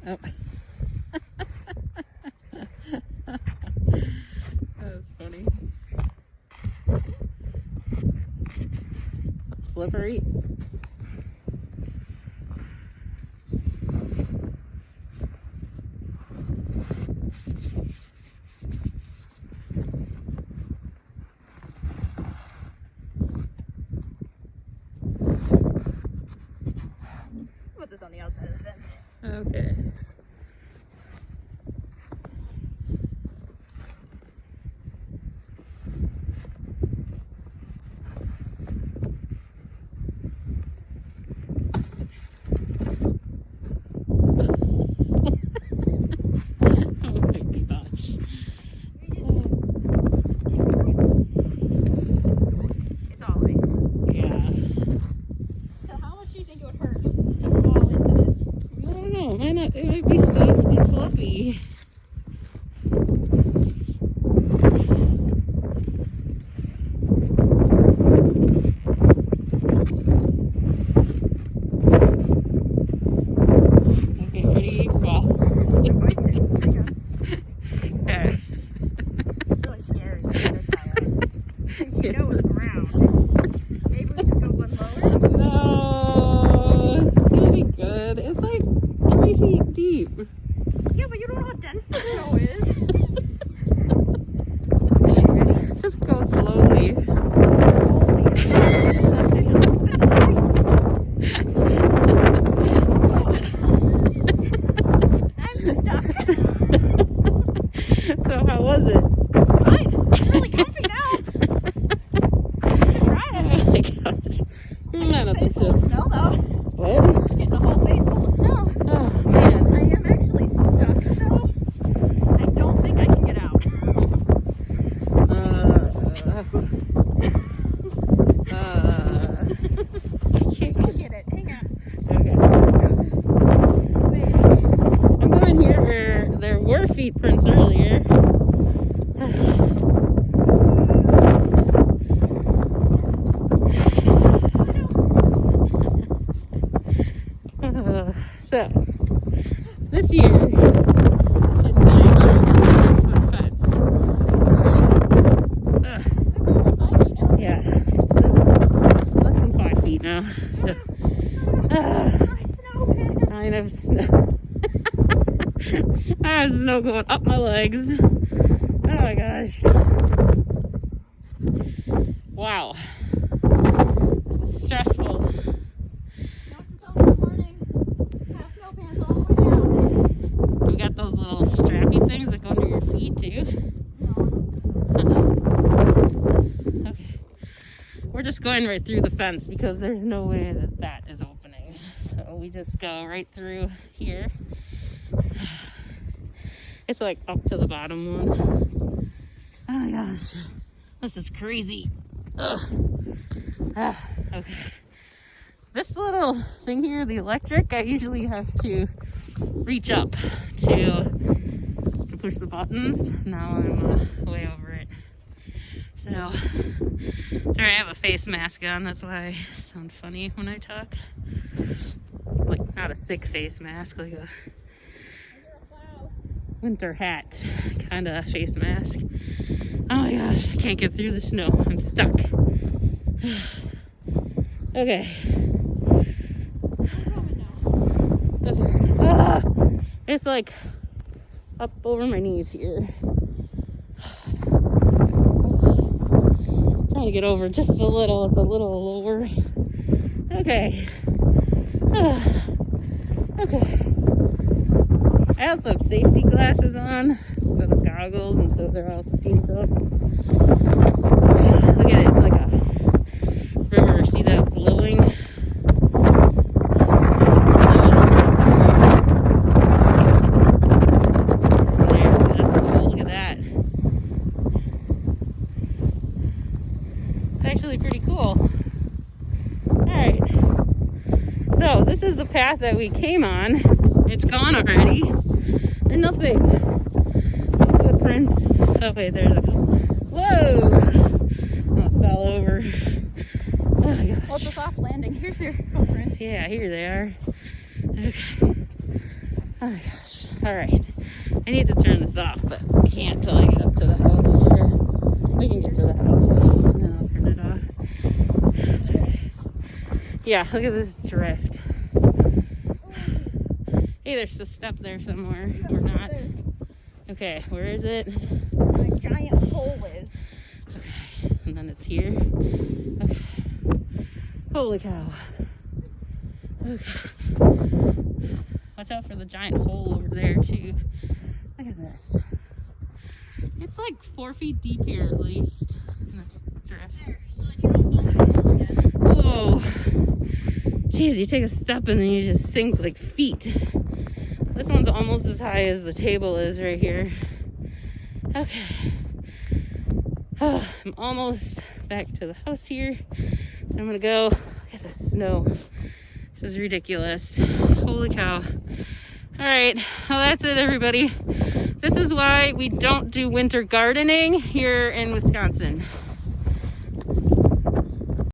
Oh. That's funny. Slippery. Put this on the outside of the fence. Okay. It might be soft and fluffy. Okay, ready? Fall. Okay. It's really scary to get this high up. Because you know it's ground. Maybe we could go one lower? No, it'll be good. It's like 3 feet deep. Yeah, but you don't know how dense the snow is. Just go slowly. I'm stuck. So how was it? Fine. It's really comfy now. You should try it. Oh my gosh. None of Face the full of snow though. What? Getting a whole face full of snow. Oh man. I am actually stuck though. I don't think I can get out. I can't I'll get it. Hang on. Okay. I'm going here where there were feet prints earlier. So, this year, it's just standing on a 6-foot fence. So, yeah, it's less than 5 feet now. So, kind of snow. I have snow going up my legs. Oh my gosh. Wow. This is stressful. We got those little strappy things that go under your feet too. Okay. We're just going right through the fence because there's no way that that is opening. So we just go right through here. It's like up to the bottom one. Oh my gosh. This is crazy. Ugh. Okay. This little thing here, the electric, I usually have to reach up to push the buttons. Now I'm way over it. So, sorry, I have a face mask on. That's why I sound funny when I talk. Like, not a sick face mask, like a winter hat kind of face mask. Oh my gosh, I can't get through the snow. I'm stuck. Okay. Okay. Ah, it's like up over my knees here. Trying to get over just a little. It's a little lower. Okay. Okay. I also have safety glasses on instead of goggles, and so they're all steamed up. Look at it. It's like a river. See that flowing? Actually pretty cool. Alright, so this is the path that we came on. It's gone already. There's nothing. No footprints. Oh wait, there's a couple. Whoa! Almost fell over. Oh my gosh. Well, it's a soft landing. Here's your footprints. Yeah, here they are. Okay. Oh my gosh. All right. I need to turn this off, but I can't till I get up to the house. Or we can get to the house, and then I'll turn it off. Yeah, look at this drift. Hey, there's a step there somewhere, or not. Okay, where is it? My giant hole is. Okay, and then it's here. Okay. Holy cow. Okay. Watch out for the giant hole over there, too. Look at this. It's like 4 feet deep here, at least, in this drift. There, so that you don't fall in again. Whoa. Jeez, you take a step and then you just sink like feet. This one's almost as high as the table is right here. Okay. Oh, I'm almost back to the house here. So I'm gonna go. Look at the snow. This is ridiculous. Holy cow. All right, well, that's it, everybody. This is why we don't do winter gardening here in Wisconsin.